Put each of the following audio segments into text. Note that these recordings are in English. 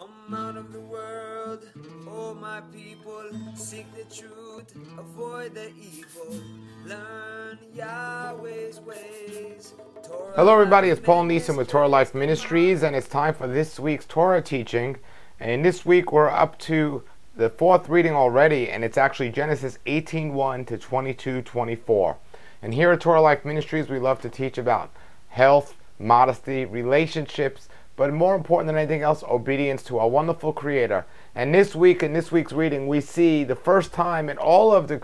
Come out of the world, oh my people, seek the truth, avoid the evil, learn Yahweh's ways. Hello everybody, it's Paul Neeson with Torah Life Ministries, and it's time for this week's Torah teaching. And this week we're up to the fourth reading already, and it's actually Genesis 18:1 to 22:24. And here at Torah Life Ministries we love to teach about health, modesty, relationships, but more important than anything else, obedience to our wonderful Creator. And this week, in this week's reading, we see the first time in all of the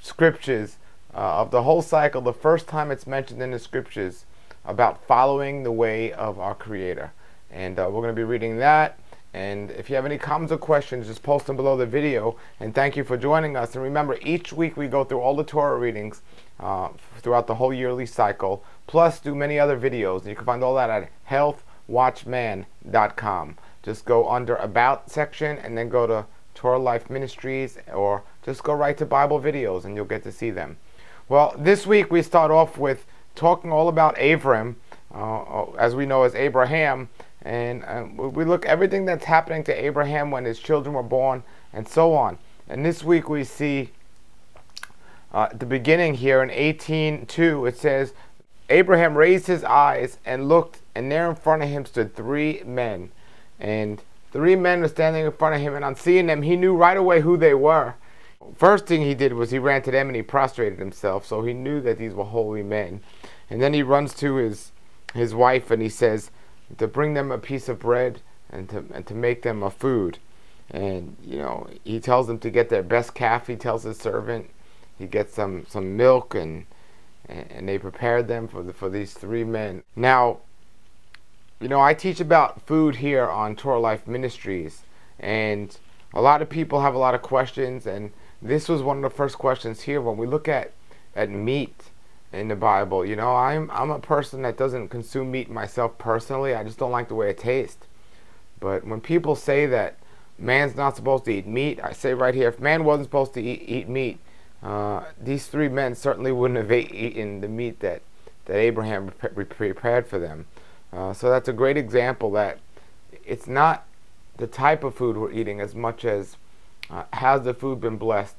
scriptures of the whole cycle, the first time it's mentioned in the scriptures about following the way of our Creator. And we're going to be reading that. And if you have any comments or questions, just post them below the video. And thank you for joining us. And remember, each week we go through all the Torah readings throughout the whole yearly cycle, plus do many other videos. And you can find all that at healthwatchman.com. Just go under About section and then go to Torah Life Ministries, or just go right to Bible videos and you'll get to see them. Well, this week we start off with talking all about Abram, as we know as Abraham. And we look everything that's happening to Abraham when his children were born and so on. And this week we see at the beginning here in 18:2, it says, Abraham raised his eyes and looked, and there in front of him stood three men. And three men were standing in front of him, and on seeing them, he knew right away who they were. First thing he did was he ran to them and he prostrated himself, so he knew that these were holy men. And then he runs to his wife and he says to bring them a piece of bread and to make them a food. And he tells them to get their best calf. He tells his servant, he gets some milk, and they prepared them for these three men. Now, I teach about food here on Torah Life Ministries, and a lot of people have a lot of questions, and this was one of the first questions here when we look at meat in the Bible. I'm a person that doesn't consume meat myself personally. I just don't like the way it tastes. But when people say that man's not supposed to eat meat, I say right here, if man wasn't supposed to eat meat, these three men certainly wouldn't have eaten the meat that Abraham prepared for them. So that's a great example that it's not the type of food we're eating as much as has the food been blessed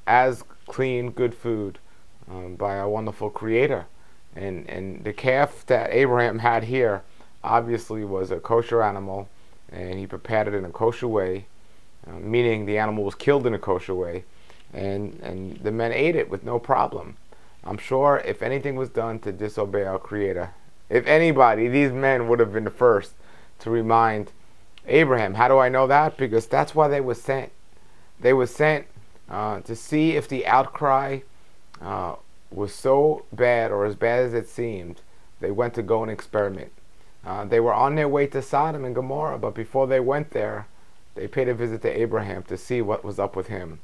as clean, good food by our wonderful Creator. And the calf that Abraham had here obviously was a kosher animal, and he prepared it in a kosher way, meaning the animal was killed in a kosher way. And the men ate it with no problem. I'm sure if anything was done to disobey our Creator, if anybody, these men would have been the first to remind Abraham. How do I know that? Because that's why they were sent. They were sent to see if the outcry was so bad or as bad as it seemed. They went to go and experiment. They were on their way to Sodom and Gomorrah, but before they went there, they paid a visit to Abraham to see what was up with him.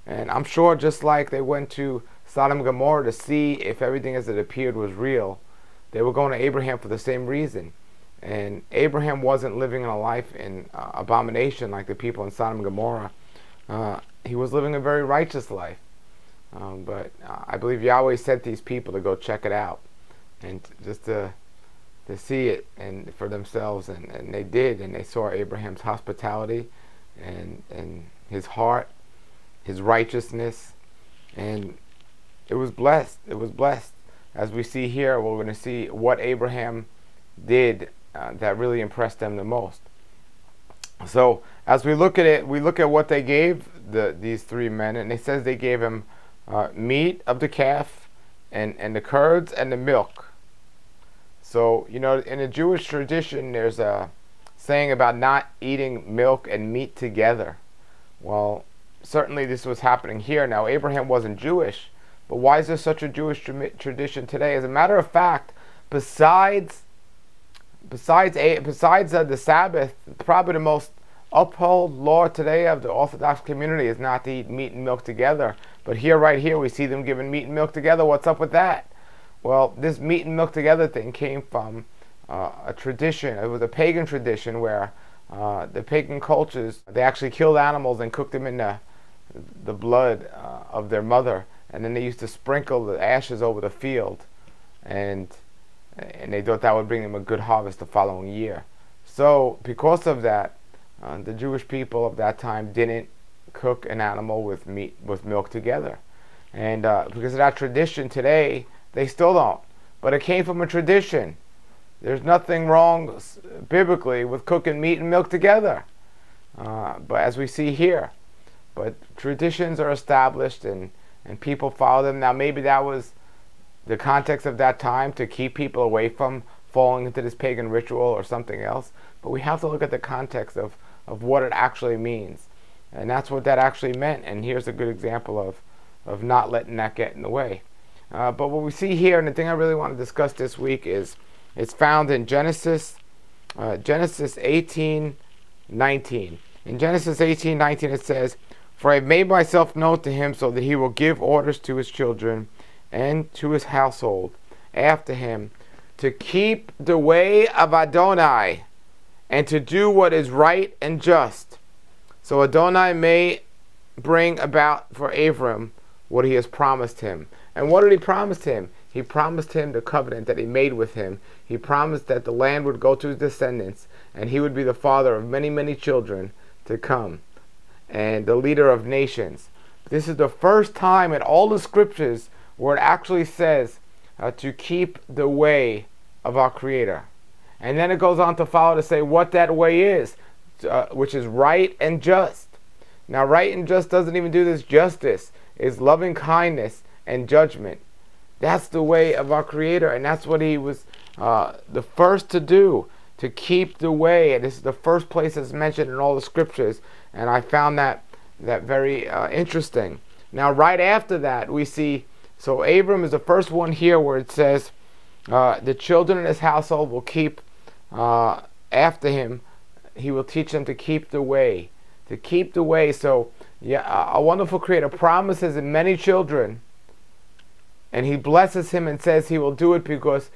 And I'm sure just like they went to Sodom and Gomorrah to see if everything as it appeared was real, they were going to Abraham for the same reason. And Abraham wasn't living a life in abomination like the people in Sodom and Gomorrah. He was living a very righteous life. But I believe Yahweh sent these people to go check it out and just to see it and for themselves. And they did, and they saw Abraham's hospitality and his heart, his righteousness, and it was blessed. It was blessed. As we see here, we're going to see what Abraham did that really impressed them the most. So as we look at it, we look at what they gave these three men, and it says they gave him meat of the calf and the curds and the milk. So in a Jewish tradition, there's a saying about not eating milk and meat together. Well, certainly this was happening here. Now, Abraham wasn't Jewish, but why is there such a Jewish tradition today? As a matter of fact, besides the Sabbath, probably the most upheld law today of the Orthodox community is not to eat meat and milk together. But right here, we see them giving meat and milk together. What's up with that? Well, this meat and milk together thing came from a tradition. It was a pagan tradition where the pagan cultures, they actually killed animals and cooked them in the blood of their mother, and then they used to sprinkle the ashes over the field, and they thought that would bring them a good harvest the following year. So because of that, the Jewish people of that time didn't cook an animal with milk together. And because of that tradition today, they still don't. But it came from a tradition. There's nothing wrong biblically with cooking meat and milk together. But as we see here, but traditions are established and people follow them. Now maybe that was the context of that time to keep people away from falling into this pagan ritual or something else. But we have to look at the context of what it actually means. And that's what that actually meant. And here's a good example of not letting that get in the way. But what we see here, and the thing I really want to discuss this week is, it's found in Genesis 18:19. In Genesis 18:19 it says, "For I have made myself known to him so that he will give orders to his children and to his household after him to keep the way of Adonai and to do what is right and just. So Adonai may bring about for Abram what he has promised him." And what did he promise him? He promised him the covenant that he made with him. He promised that the land would go to his descendants, and he would be the father of many, many children to come, and the leader of nations. This is the first time in all the scriptures where it actually says to keep the way of our Creator. And then it goes on to follow to say what that way is, which is right and just. Now, right and just doesn't even do this. Justice is loving kindness and judgment. That's the way of our Creator, and that's what he was the first to do, to keep the way. And this is the first place that's mentioned in all the scriptures, and I found that very interesting. Now, right after that, we see, so Abram is the first one here where it says the children in his household will keep after him. He will teach them to keep the way. To keep the way. So, yeah, a wonderful Creator promises him many children, and he blesses him and says he will do it because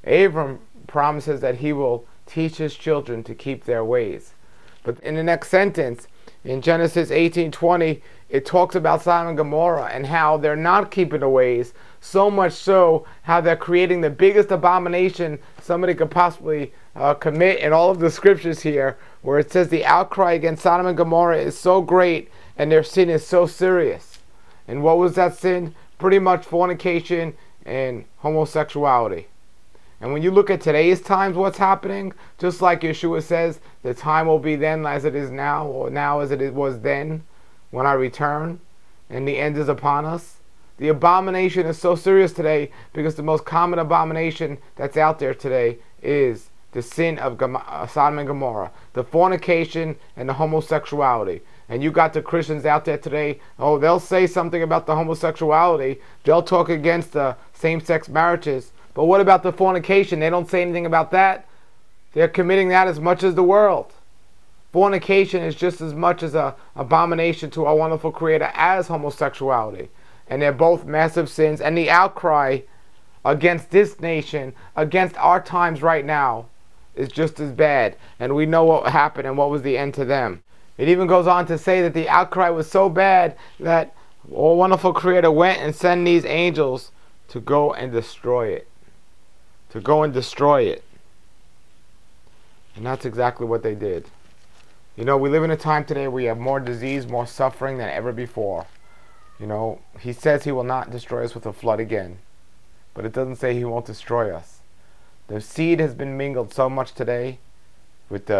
Abram promises that he will teach his children to keep their ways. But in the next sentence, in Genesis 18:20, it talks about Sodom and Gomorrah and how they're not keeping the ways, so much so how they're creating the biggest abomination somebody could possibly commit in all of the scriptures here, where it says the outcry against Sodom and Gomorrah is so great and their sin is so serious. And what was that sin? Pretty much fornication and homosexuality. And when you look at today's times, what's happening, just like Yeshua says, the time will be then as it is now, or now as it was then, when I return, and the end is upon us. The abomination is so serious today because the most common abomination that's out there today is the sin of Sodom and Gomorrah, the fornication and the homosexuality. And you got the Christians out there today, oh, they'll say something about the homosexuality, they'll talk against the same-sex marriages, but what about the fornication? They don't say anything about that. They're committing that as much as the world. Fornication is just as much as an abomination to our wonderful Creator as homosexuality. And they're both massive sins. And the outcry against this nation, against our times right now, is just as bad. And we know what happened and what was the end to them. It even goes on to say that the outcry was so bad that our wonderful Creator went and sent these angels to go and destroy it. To go and destroy it. And that's exactly what they did. You know, we live in a time today where we have more disease, more suffering than ever before. You know, he says he will not destroy us with a flood again. But it doesn't say he won't destroy us. The seed has been mingled so much today with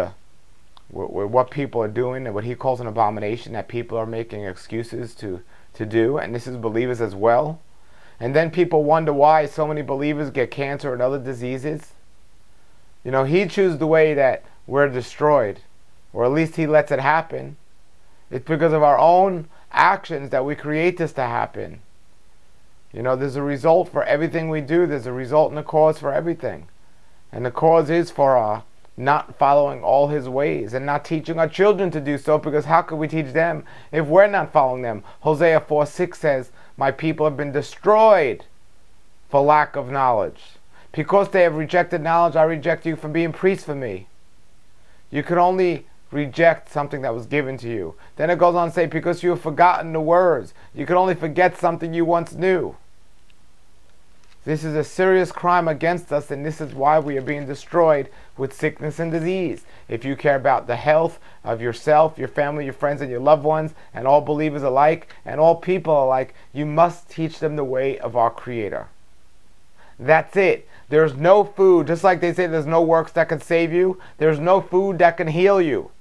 what people are doing and what he calls an abomination that people are making excuses to do. And this is believers as well. And then people wonder why so many believers get cancer and other diseases. You know, he chooses the way that we're destroyed. Or at least he lets it happen. It's because of our own actions that we create this to happen. You know, there's a result for everything we do. There's a result and a cause for everything. And the cause is for not following all his ways and not teaching our children to do so, because how could we teach them if we're not following them? Hosea 4:6 says, "My people have been destroyed for lack of knowledge. Because they have rejected knowledge, I reject you from being priests for me." You can only reject something that was given to you. Then it goes on to say, because you have forgotten the words. You can only forget something you once knew. This is a serious crime against us, and this is why we are being destroyed with sickness and disease. If you care about the health of yourself, your family, your friends, and your loved ones, and all believers alike, and all people alike, you must teach them the way of our Creator. That's it. There's no food, just like they say there's no works that can save you, there's no food that can heal you.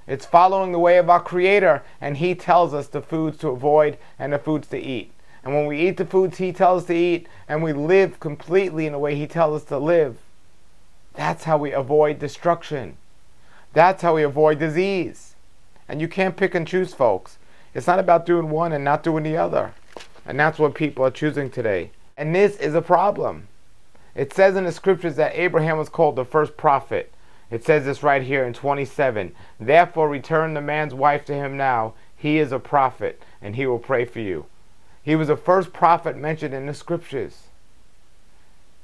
It's following the way of our Creator, and He tells us the foods to avoid and the foods to eat. And when we eat the foods He tells us to eat, and we live completely in the way He tells us to live, that's how we avoid destruction. That's how we avoid disease. And you can't pick and choose, folks. It's not about doing one and not doing the other. And that's what people are choosing today. And this is a problem. It says in the scriptures that Abraham was called the first prophet. It says this right here in 27. Therefore return the man's wife to him now. He is a prophet, and he will pray for you. He was the first prophet mentioned in the scriptures.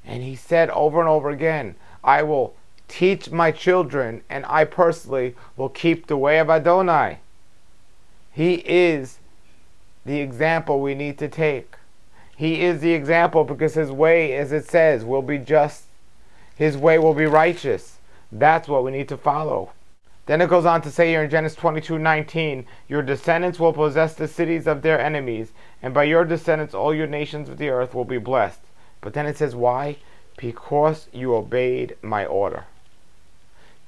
And he said over and over again, I will teach my children, and I personally will keep the way of Adonai. He is the example we need to take. He is the example because His way, as it says, will be just. His way will be righteous. That's what we need to follow. Then it goes on to say here in Genesis 22:19, your descendants will possess the cities of their enemies, and by your descendants all your nations of the earth will be blessed. But then it says, why? Because you obeyed my order.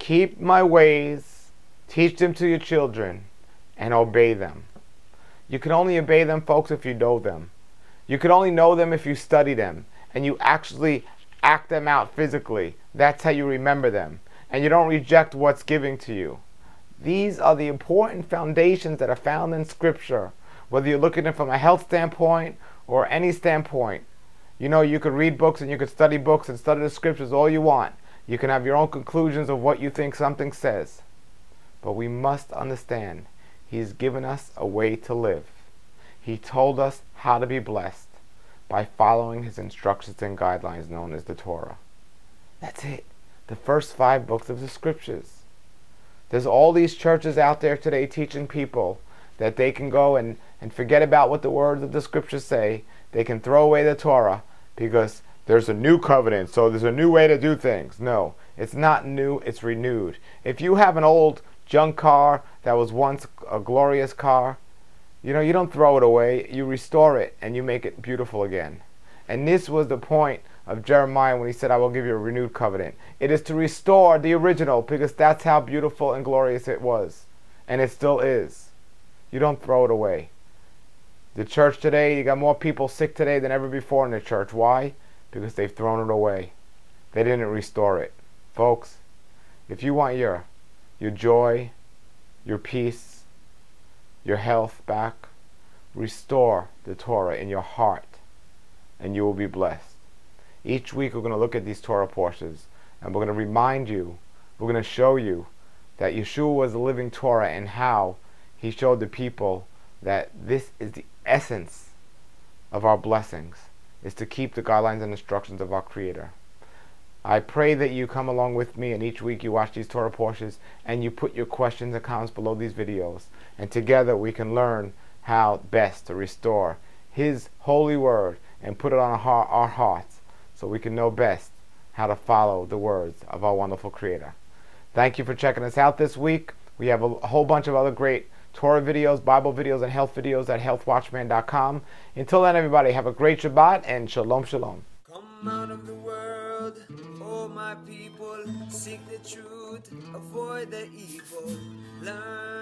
Keep my ways, teach them to your children, and obey them. You can only obey them, folks, if you know them. You can only know them if you study them, and you actually act them out physically. That's how you remember them. And you don't reject what's given to you. These are the important foundations that are found in Scripture. Whether you're looking at it from a health standpoint or any standpoint. You know, you could read books and you could study books and study the Scriptures all you want. You can have your own conclusions of what you think something says. But we must understand, He's given us a way to live. He told us how to be blessed by following His instructions and guidelines known as the Torah. That's it. The first 5 books of the Scriptures. There's all these churches out there today teaching people that they can go and forget about what the words of the Scriptures say. They can throw away the Torah because there's a new covenant, so there's a new way to do things. No, it's not new, it's renewed. If you have an old junk car that was once a glorious car, you know, you don't throw it away, you restore it and you make it beautiful again. And this was the point of Jeremiah when he said, I will give you a renewed covenant. It is to restore the original because that's how beautiful and glorious it was. And it still is. You don't throw it away. The church today, you got more people sick today than ever before in the church. Why? Because they've thrown it away. They didn't restore it. Folks, if you want your joy, your peace, your health back, restore the Torah in your heart and you will be blessed. Each week we're going to look at these Torah portions and we're going to remind you, we're going to show you that Yeshua was the living Torah and how He showed the people that this is the essence of our blessings, is to keep the guidelines and instructions of our Creator. I pray that you come along with me and each week you watch these Torah portions and you put your questions and comments below these videos, and together we can learn how best to restore His holy word and put it on our hearts so we can know best how to follow the words of our wonderful Creator. Thank you for checking us out this week. We have a whole bunch of other great Torah videos, Bible videos, and health videos at healthwatchman.com. Until then, everybody, have a great Shabbat and Shalom Shalom. Come out of the world, oh my people, seek the truth, avoid the evil, learn